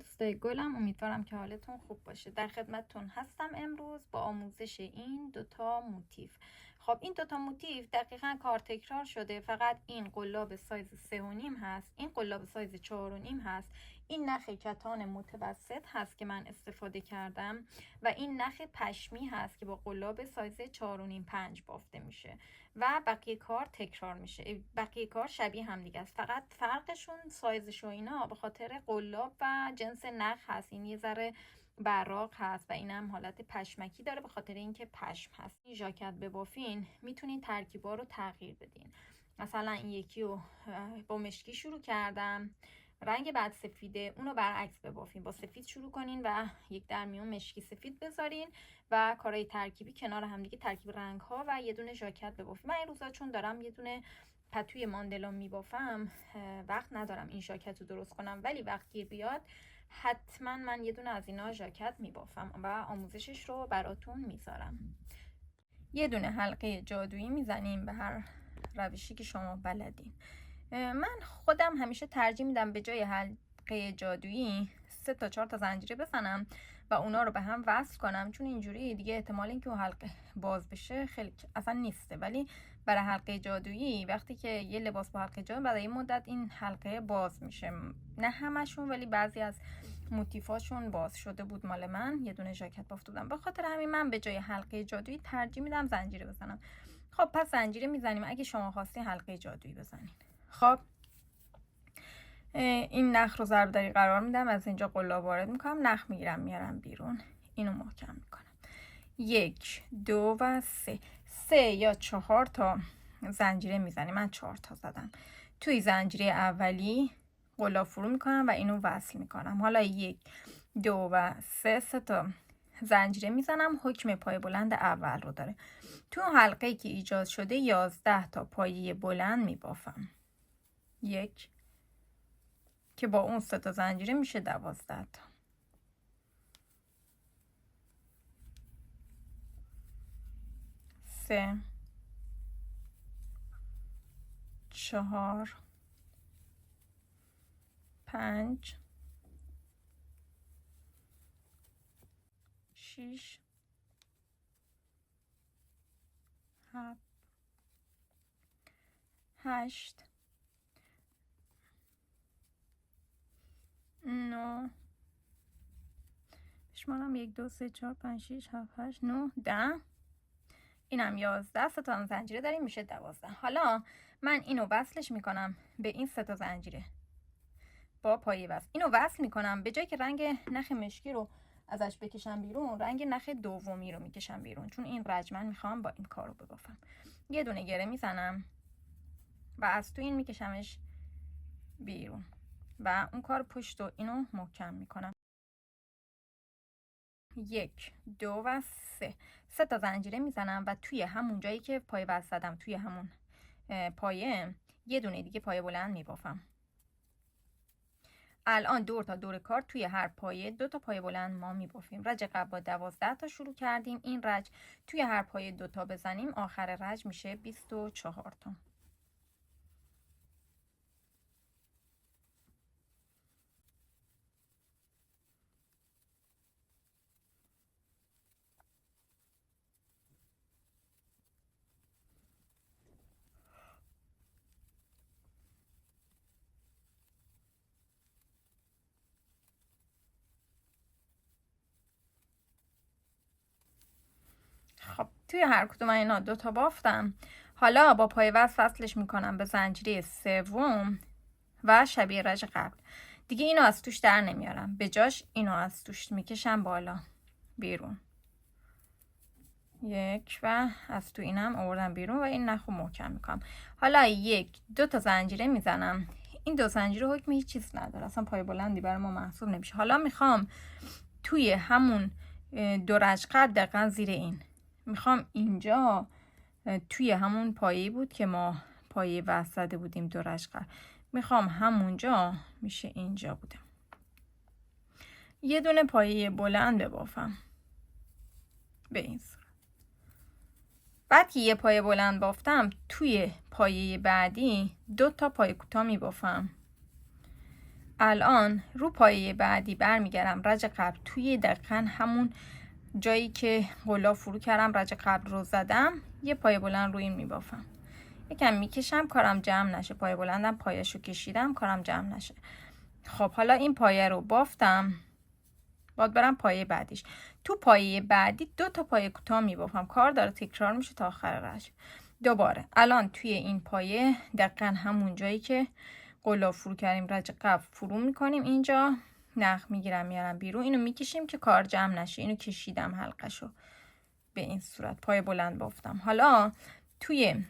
دوستای گلم، امیدوارم که حالتون خوب باشه. در خدمتتون هستم امروز با آموزش این دوتا موتیف. خب این دوتا موتیف دقیقا کار تکرار شده، فقط این قلاب سایز 3.5 هست، این قلاب سایز 4.5 هست، این نخ کتان متوسط هست که من استفاده کردم و این نخ پشمی هست که با قلاب سایز 4.5-5 بافته میشه و بقیه کار تکرار میشه. بقیه کار شبیه هم دیگه است، فقط فرقشون سایزش و اینا به خاطر قلاب و جنس نخ هست. این یه ذره براق هست و اینم حالت پشمکی داره به خاطر اینکه پشم هست. این ژاکت ببافین میتونین ترکیبا رو تغییر بدین. مثلا این یکی رو با مشکی شروع کردم، رنگ بعد سفیده، اونو برعکس ببافین، با سفید شروع کنین و یک در میون مشکی سفید بذارین و کارهای ترکیبی کنار هم دیگه، ترکیب رنگ ها و یه دونه ژاکت ببافین. من این روزا چون دارم یه دونه پتوی ماندلون میبافم وقت ندارم این ژاکت رو درست کنم، ولی وقت گیر بیاد حتما من یه دونه از اینا ژاکت میبافم و آموزشش رو براتون میذارم. یه دونه حلقه جادویی میزنیم به هر روشی که شما بلدین. من خودم همیشه ترجیح میدم به جای حلقه جادویی 3 تا 4 تا زنجیره بزنم و اونا رو به هم وصل کنم، چون اینجوری دیگه احتمال اینکه اون حلقه باز بشه خیلی اصلا نیسته. ولی برای حلقه جادویی وقتی که یه لباس با حلقه جادویی بعد این مدت این حلقه باز میشه، نه همشون ولی بعضی از موتیفاشون باز شده بود. مال من یه دونه ژاکت بافته بودم، به خاطر همین من به جای حلقه جادویی ترجیح میدم زنجیره بزنم. خب پس زنجیره میزنیم اگه شما خواستین حلقه جادویی بزنین. خب این نخ رو ضربدری قرار میدم، از اینجا قلاب وارد میکنم، نخ میگیرم میارم بیرون، اینو محکم میکنم. 1 2 و 3 یا 4 تا زنجیره میزنیم. من 4 تا زدم. توی زنجیره اولی قلاب فرو میکنم و اینو وصل میکنم. حالا 1 2 و 3 تا زنجیره میزنم. حکم پای بلند اول رو داره. تو حلقه که ایجاد شده 11 تا پایه بلند میبافم. 1 که با اون 3 تا زنجیره میشه 12 تا. 3 4 5 6 7 8 9 بشمارم 1 2 3 4 5 6 7 8 9 10. اینم 11 تا زنجیره داریم میشه 12. حالا من اینو وصلش میکنم به این 3 تا زنجیره با پایه وصل. اینو وصل میکنم، به جای که رنگ نخ مشکی رو ازش بکشم بیرون، رنگ نخ دومی رو میکشم بیرون، چون این رجمن میخوام با این کارو ببافم. یه دونه گره میزنم و از تو این میکشمش بیرون و اون کار پشت و اینو محکم میکنم. 1 2 و 3 تا زنجیره میزنم و توی همون جایی که پایه وصل زدم، توی همون پایه یه دونه دیگه پایه بلند میبافم. الان دور تا دور کار توی هر پایه 2 تا پایه بلند ما میبافیم. رج قبل با 12 تا شروع کردیم. این رج توی هر پایه 2 تا بزنیم آخر رج میشه 24 تا. خب توی هر کدوم اینا 2 تا بافتم. حالا با پایه وصلش میکنم به زنجیره سوم و شبیه رج قبل دیگه اینو از توش در نمیارم، به جاش اینو از توش میکشم بالا بیرون. 1 و از تو اینم آوردم بیرون و این نخو محکم میکنم. حالا 1 2 تا زنجیره میزنم. این 2 زنجیره حکم هیچ چیز نداره، اصلا پای بلندی برای ما محسوب نمیشه. حالا میخوام توی همون 2 رج قبل دقیقا زیر این میخوام اینجا توی همون پایه بود که ما پایه وصل زده بودیم 2 رج قبل، میخوام همونجا میشه اینجا بوده یه دونه پایه بلند ببافم به این صورت. بعد که یه پایه بلند بافتم توی پایه بعدی 2 تا پایه کوتاه میبافم الان رو پایه بعدی برمیگردم رج قبل توی دقیقا همون جایی که غلاف فرو کردم رج قبل رو زدم، یه پایه بلند روی این میبافم. یکم میکشم کارم جمع نشه، پایه بلندم پایه‌شو کشیدم کارم جمع نشه. خب حالا این پایه رو بافتم، باید برم پایه بعدیش. تو پایه بعدی 2 تا پایه کوتاه میبافم، کار داره تکرار میشه تا آخر رج. دوباره الان توی این پایه دقیقا همون جایی که غلاف فرو کردیم رج قبل فرو میکنیم، اینجا نخ میگیرم میارم بیرون، اینو میکشیم که کار جمع نشه. اینو کشیدم حلقشو به این صورت، پایه بلند بافتم. حالا توی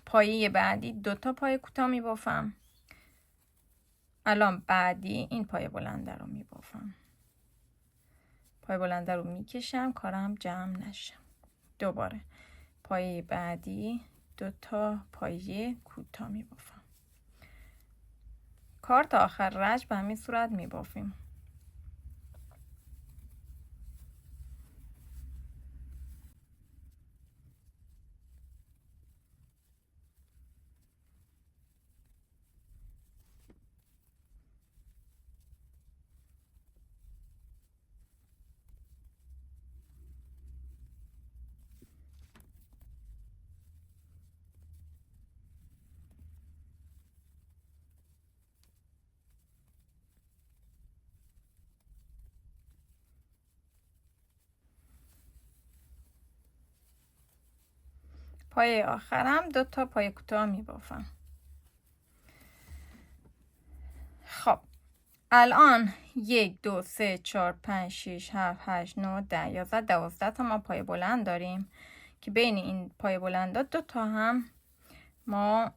پایه بعدی 2 تا پایه کوتاه میبافم. الان بعدی این پایه بلنده رو میبافم، پایه بلنده رو میکشم کارم جمع نشه. دوباره پایه بعدی 2 تا پایه کوتاه میبافم. کار تا آخر رج به همین صورت میبافیم. پایه آخرم 2 تا پایه کوتاه میبافم. خب الان 1 2 3 4 5 6 7 8 9 10 11 12 تا ما پایه بلند داریم که بین این پایه بلندا 2 تا هم ما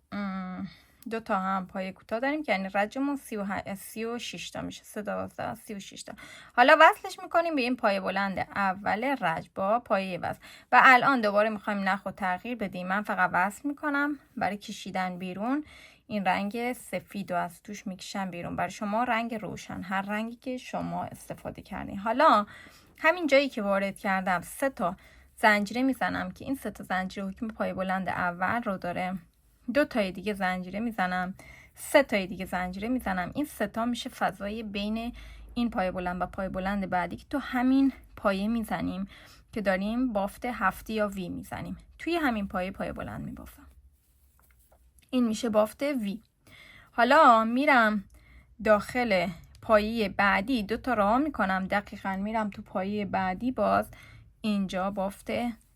2 تا هم پایه کوتاه داریم که یعنی رجمون 36 تا میشه. 3 12 36 تا. حالا وصلش میکنیم به این پایه بلند اول رج با پایه وصل و الان دوباره میخوایم نخ و تغییر بدیم. من فقط وصل میکنم برای کشیدن بیرون. این رنگ سفید رو از توش میکشم بیرون، برای شما رنگ روشن، هر رنگی که شما استفاده کردین. حالا همین جایی که وارد کردم 3 تا زنجیره میزنم که این 3 تا زنجیره حکم پایه بلند اول رو داره. 2 تای دیگه زنجیره میزنم، 3 تای دیگه زنجیره میزنم. این 3 تا میشه فضای بین این پایه بلند و پایه بلند بعدی که تو همین پایه میزنیم که داریم بافت هفتی یا وی میزنیم. توی همین پایه بلند میبافم. این میشه بافت وی. حالا میرم داخل پایه بعدی 2 تا راه میکنم، دقیقاً میرم تو پایه بعدی، باز اینجا بافت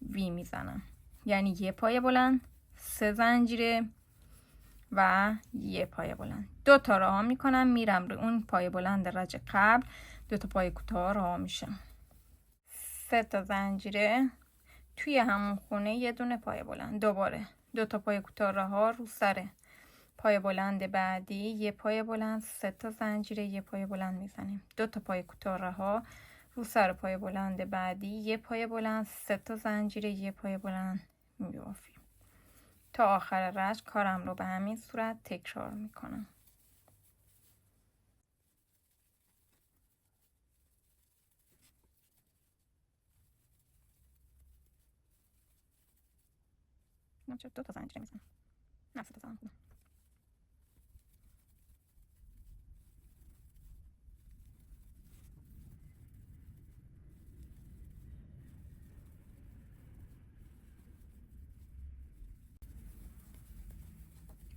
وی میزنم، یعنی یه پایه بلند، 3 زنجیره و یه پایه بلند. 2 تا راه میکنم میرم رو اون پایه بلند رج قبل، 2 تا پایه کوتاه راه میشم، 3 تا زنجیره توی همون خونه یه دونه پایه بلند. دوباره 2 تا پایه کوتاه راه رو سر پایه بلند بعدی، یه پایه بلند، 3 تا زنجیره، یه پایه بلند میزنیم. 2 تا پایه کوتاه رها رو سر پایه بلند بعدی، یه پایه بلند، 3 تا زنجیره، یه پایه بلند میبافیم. تا آخر رج کارم رو به همین صورت تکرار میکنم. نه 2 تا زنجیره میزنم، نه 3 تا زنجیره.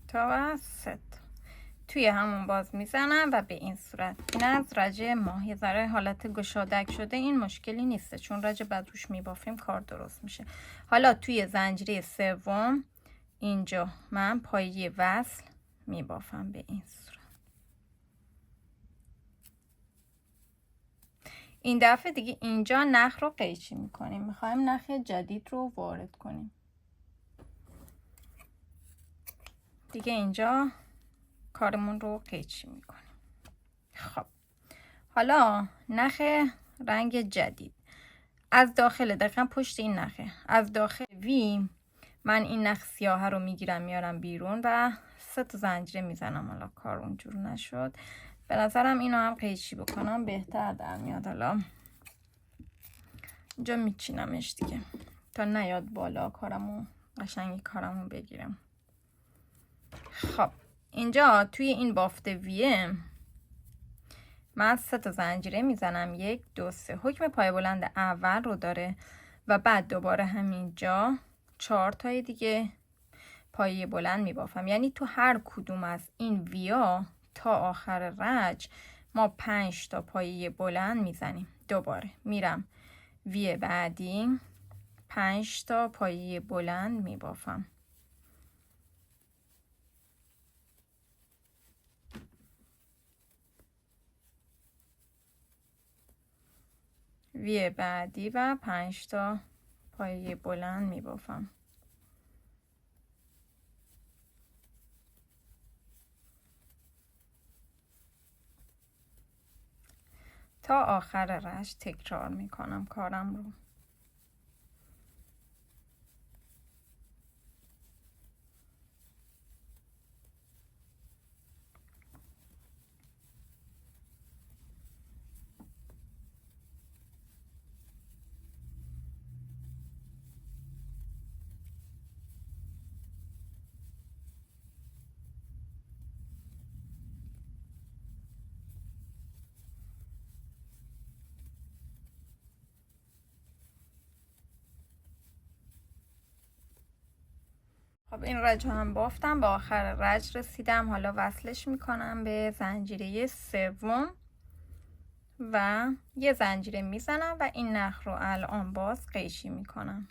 تا 3 تا توی همون باز میزنم و به این صورت. این از رج ما یه ذره حالت گشادک شده، این مشکلی نیسته چون رج بعد روش میبافیم کار درست میشه. حالا توی زنجیره سوم اینجا من پایه وصل میبافم به این صورت. این دفعه دیگه اینجا نخ رو قیچی میکنیم، میخوایم نخ جدید رو وارد کنیم. دیگه اینجا کارمون رو قیچی میکنیم. خب حالا نخ رنگ جدید از داخل، دقیقا پشت این نخه، از داخل وی من این نخ سیاه رو میگیرم میارم بیرون و 3 تا زنجیره میزنم. حالا کار اونجور نشد، به نظرم اینو هم قیچی بکنم بهتر در میاد. حالا اینجا میچینمش دیگه تا نیاد بالا، کارمو قشنگی کارمو بگیرم. خب اینجا توی این بافت ویه من 3 تا زنجیره میزنم، 1 2 3. حکم پای بلند اول رو داره و بعد دوباره همینجا 4 تای دیگه پایه بلند میبافم. یعنی تو هر کدوم از این ویا تا آخر رج ما 5 تا پایه بلند میزنیم. دوباره میرم وی بعدی، 5 تا پایه بلند میبافم. وی بعدی و 5 تا پایه بلند میبافم. تا آخر رج تکرار میکنم کارم رو. خب این رج هم بافتم، به آخر رج رسیدم. حالا وصلش میکنم به زنجیره سوم و یه زنجیره میزنم و این نخ رو الان باز قیچی میکنم.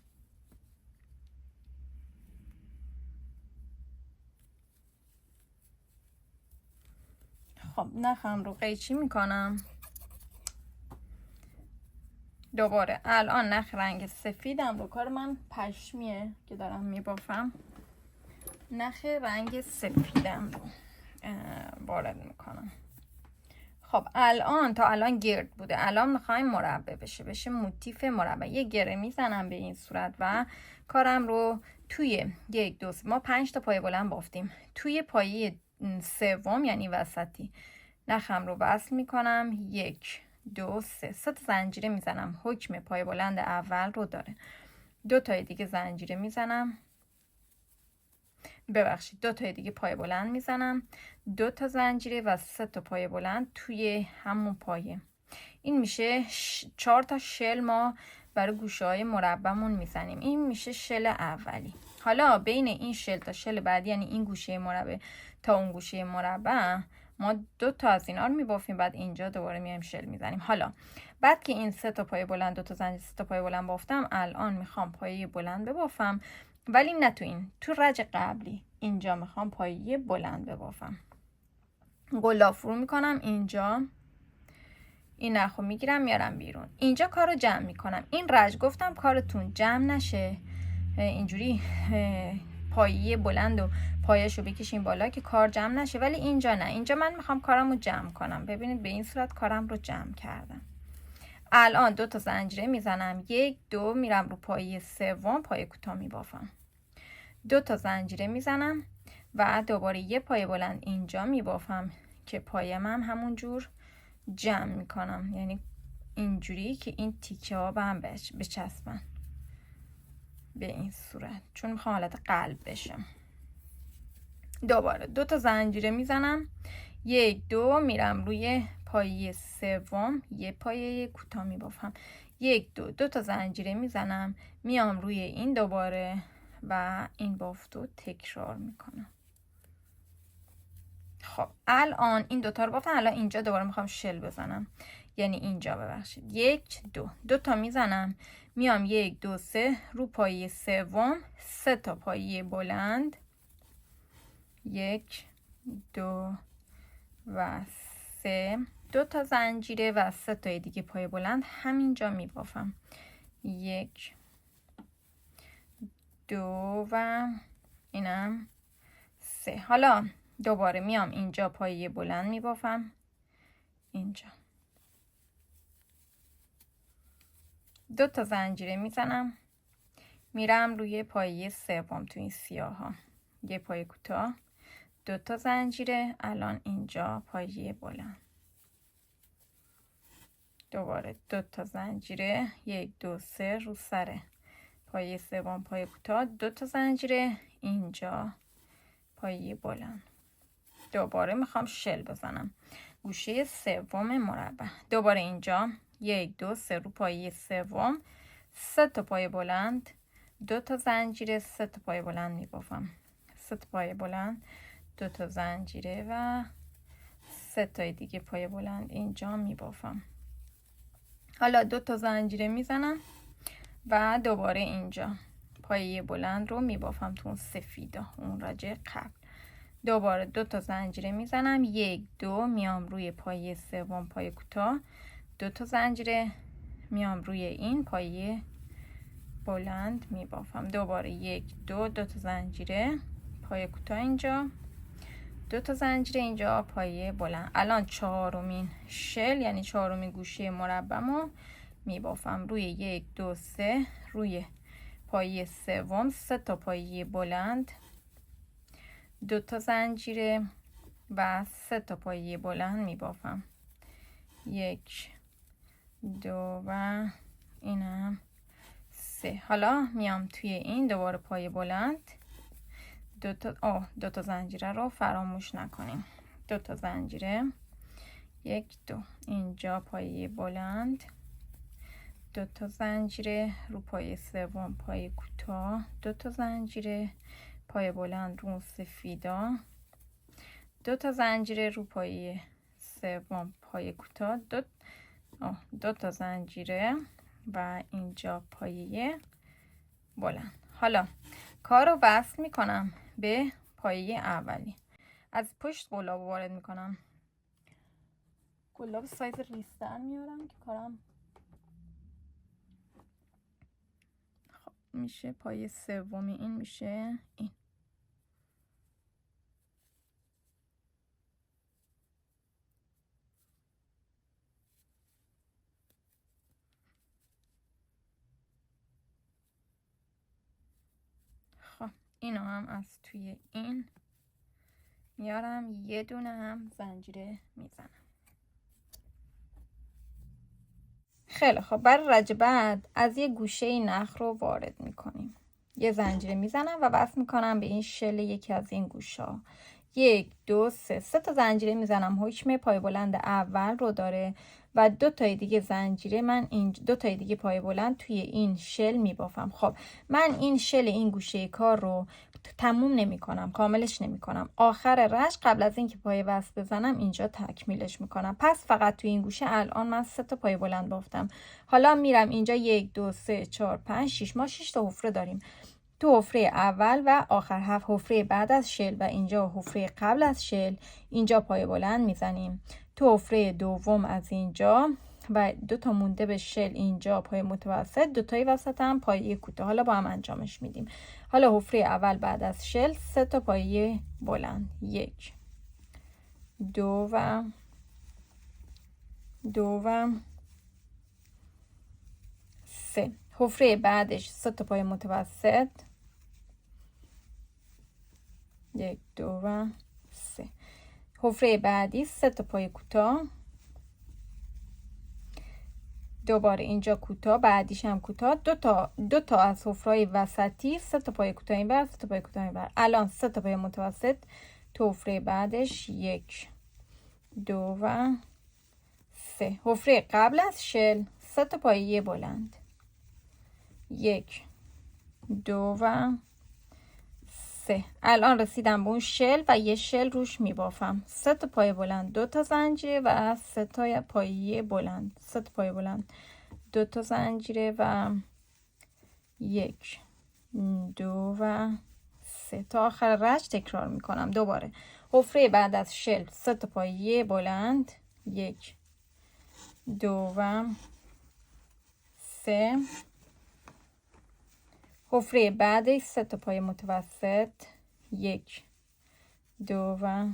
خب نخم رو قیچی میکنم. دوباره الان نخ رنگ سفیدم رو، کار من پشمیه که دارم میبافم، نخ رنگ سفیدم رو وارد میکنم. خب الان تا الان گرد بوده، الان میخوایم مربع بشه موتیف مربع. یه گره میزنم به این صورت و کارم رو توی 1 2 3 ما 5 تا پایه بلند بافتیم. توی پایه سوم یعنی وسطی نخم رو وصل میکنم، 1 2 3 تا زنجیره میزنم. حکم پایه بلند اول رو داره. 2 تای دیگه زنجیره میزنم، ببخشید 2 تای دیگه پایه بلند میزنم، 2 تا زنجیره و 3 تا پایه بلند توی همون پایه. این میشه 4 تا شل ما برای گوشه های مربعمون میزنیم. این میشه شل اولی. حالا بین این شل تا شل بعدی، یعنی این گوشه مربع تا اون گوشه مربع، ما 2 تا از اینا رو میبافیم، بعد اینجا دوباره میایم شل میزنیم. حالا بعد که این 3 تا پایه بلند، 2 تا زنجیره، 3 تا پایه بلند بافتم، الان میخوام پایه بلند ببافم، ولی نه تو رج قبلی. اینجا میخوام پایه بلند ببافم. قلاب فرو میکنم اینجا، این نخو میگیرم میارم بیرون. اینجا کارو جمع میکنم. این رج گفتم کارتون جمع نشه، اینجوری پایه بلند و پایه‌شو بکشیم بالا که کار جمع نشه، ولی اینجا نه. اینجا من میخوام کارمو جمع کنم. ببینید به این صورت کارم رو جمع کردم. الان 2 تا زنجیره میزنم، 1 2 میرم رو پایه سوم، پایه کوتاه میبافم. 2 تا زنجیره میزنم و دوباره یه پایه بلند اینجا میبافم که پایه من همون جور جمع میکنم، یعنی اینجوری که این تیکه ها به هم بچسبن به این صورت، چون میخوام حالت قلب بشه. دوباره 2 تا زنجیره میزنم، 1 2 میرم روی پایه سوم، یه پایه کوتاه میبافم، 1 2 2 تا زنجیره میزنم، میام روی این دوباره و این بافتو تکرار میکنم. خب الان این دوتا رو بافتم. الان اینجا دوباره میخوام شل بزنم، یعنی اینجا ببخشید 1 2 2 تا میزنم، میام 1 2 3 رو پایه سوم، 3 تا پایه بلند، 1 2 و 3، 2 تا زنجیره و 3 تا دیگه پایه بلند همینجا میبافم، 1 2 و اینم 3. حالا دوباره میام اینجا پایه بلند میبافم، اینجا 2 تا زنجیره میزنم، میرم روی پایه سوم تو این سیاه ها، یه پایه کوتاه، 2 تا زنجیره، الان اینجا پایه بلند، دوباره 2 تا زنجیره، 1 2 3 رو سر پایه سوم پایه کوتاه، 2 تا زنجیره، اینجا پایه بلند. دوباره میخوام شل بزنم. گوشه سوم مربع. دوباره اینجا 1 2 3 رو پایه سوم 3 تا پایه بلند، 2 تا زنجیره، 3 تا پایه بلند میبافم. 3 تا پایه بلند، 2 تا زنجیره و 3 تا دیگه پایه بلند اینجا میبافم. حالا 2 تا زنجیره میزنم و دوباره اینجا پایه بلند رو میبافم تو اون سفیدا، اون راجع قبل. دوباره 2 تا زنجیره میزنم، 1 2 میام روی پایه سوم پایه کوتاه، 2 تا زنجیره میام روی این پایه بلند میبافم. دوباره 1 2 2 تا زنجیره پایه کوتاه اینجا، 2 تا زنجیره اینجا پایه بلند. الان چهارمین شل یعنی چهارمین گوشه مربعمو میبافم روی 1 2 3 روی پایه سوم 3 تا پایه بلند، 2 تا زنجیره و 3 تا پایه بلند میبافم. 1 2 و اینم 3. حالا میام توی این دوباره پایه بلند، 2 تا زنجیره رو فراموش نکنیم. 2 تا زنجیره 1 2 اینجا پایه بلند، 2 تا زنجیره رو پایه سوم پایه کوتاه، 2 تا زنجیره پایه بلند رو سفیدا، 2 تا زنجیره رو پایه سوم پایه کوتاه، 2 تا زنجیره و اینجا پایه بلند. حالا کار رو وصل میکنم به پایه اولی. از پشت قلاب وارد میکنم. قلاب سایز ریستر میارم که کارم خب میشه پایه سومی. این میشه این. خب اینو هم از توی این میارم، یه دونه هم زنجیره میزنم. خیلی خب، برای رج بعد از یه گوشه نخ رو وارد میکنیم. یه زنجیره میزنم و وصل میکنم به این شل یکی از این گوشا. 1 2 3 تا زنجیره میزنم. حکم پای بلند اول رو داره و 2 تای دیگه زنجیره من این 2 تای دیگه پای بلند توی این شل میبافم. خب من این شل این گوشه کار رو تموم نمی کنم، کاملش نمی کنم. آخر رش قبل از اینکه پای وصل بزنم اینجا تکمیلش میکنم. پس فقط توی این گوشه الان من 3 تا پای بلند بافتم. حالا میرم اینجا 1 2 3 4 5 6. ما 6 تا حفره داریم. تو حفره اول و آخر 7 حفره بعد از شل و اینجا حفره قبل از شل اینجا پای بلند میزنیم. تو حفره دوم از اینجا و 2 تا مونده به شل اینجا پای متوسط، 2 تای وسط هم پایه کوتاه. حالا با هم انجامش میدیم. حالا حفره اول بعد از شل 3 تا پایه بلند، 1 2 و 3. حفره بعدش 3 تا پایه متوسط، 1 2 و 3. حفره بعدی 3 تا پایه کوتاه، دوباره اینجا کوتاه، بعدیش هم کوتاه، دو تا از حفره‌های وسطی 3 تا پایه کوتاه اینور، 3 تا پایه کوتاه اینور. الان 3 تا پایه متوسط تو حفره بعدش 1 2 و 3. حفره قبل از شل 3 تا پایه بلند، 1 2 و 3. الان رسیدم به اون شل و یه شل روش میبافم. 3 تا پایه بلند، 2 تا زنجیره و 3 تا پایه بلند، 3 تا پایه بلند، 2 تا زنجیره و 1 2 و 3 تا آخر رش تکرار میکنم. دوباره حفره بعد از شل 3 تا پایه بلند، 1 2 و 3. حفره بعدش 3 تا پایه متوسط، 1 2 و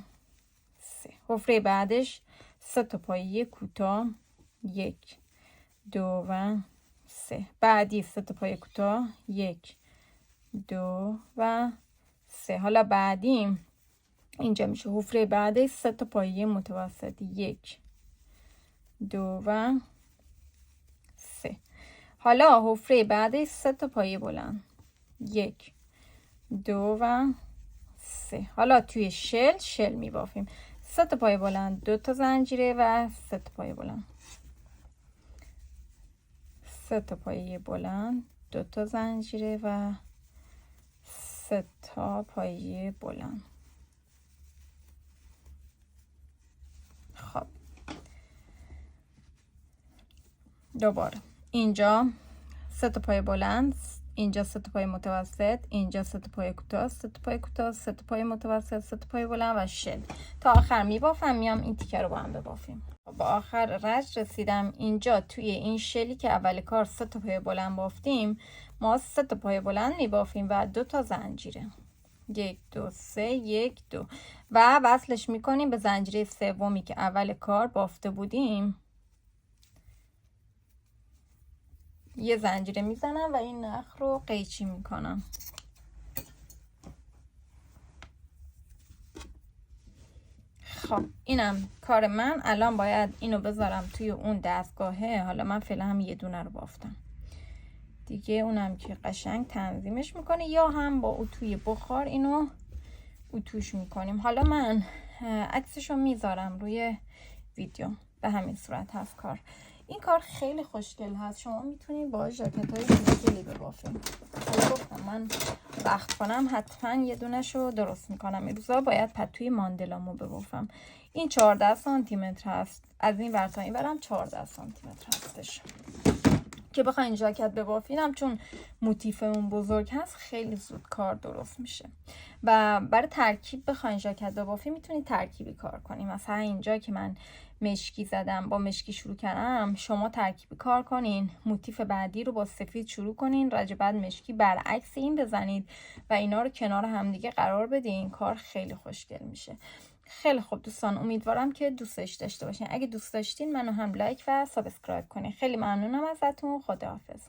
3. حفره بعدش 3 تا پایه کوتاه، 1 2 و 3. بعدی 3 تا پایه کوتاه، 1 2 و 3. حالا بعدی اینجا میشه حفره بعدش 3 تا پایه متوسط، 1 2 و 3. حالا حفره بعدش 3 تا پایه بلند، 1 2 و 3. حالا توی شل میبافیم. 3 تا پای بلند، 2 تا زنجیره و 3 تا پای بلند. 3 تا پای بلند، 2 تا زنجیره و 3 تا پای بلند. خب دوباره اینجا 3 تا پای بلند، اینجا 3 تا پای متوسط، اینجا 3 تا پای کوتاه، 3 تا پای کوتاه، 3 تا پای متوسط، 3 تا پای بلند و شل. تا آخر میبافم، میام این تیکه رو با هم ببافیم. با آخر رج رسیدم. اینجا توی این شلی که اول کار 3 تا پای بلند بافتیم، ما 3 تا پای بلند میبافیم و 2 تا زنجیره. 1 2 3 1 2 و وصلش میکنیم به زنجیره سومی که اول کار بافته بودیم. یه زنجیره میزنم و این نخ رو قیچی میکنم. خب اینم کار من. الان باید اینو بذارم توی اون دستگاهه. حالا من فعلا هم یه دونه رو بافتم دیگه، اونم که قشنگ تنظیمش میکنه یا هم با اتوی بخار اینو اتوش میکنیم. حالا من عکسشو میذارم روی ویدیو. به همین صورت هست کار. این کار خیلی خوشگل هست. شما میتونید با ژاکت های خوشگلی ببافید. حالا گفتم من وقت کنم حتما یه دونشو درست میکنم. این روزا باید پتوی ماندلامو ببافم. این 14 سانتی متر هست. از این ور تا این ورم 14 سانتی متر هستش که بخواین ژاکت ببافینم، چون موتیفمون بزرگ هست خیلی زود کار درست میشه. و برای ترکیب بخواین ژاکت ببافین میتونید ترکیبی کار کنیم. مثلا اینجا که من مشکی زدم، با مشکی شروع کردم، شما ترکیبی کار کنین، موتیف بعدی رو با سفید شروع کنین، رج بعد مشکی برعکس این بزنید و اینا رو کنار همدیگه قرار بدین. کار خیلی خوشگل میشه. خیلی خوب دوستان، امیدوارم که دوستش داشته باشین. اگه دوست داشتین منو هم لایک و سابسکرایب کنین. خیلی ممنونم ازتون. خداحافظ.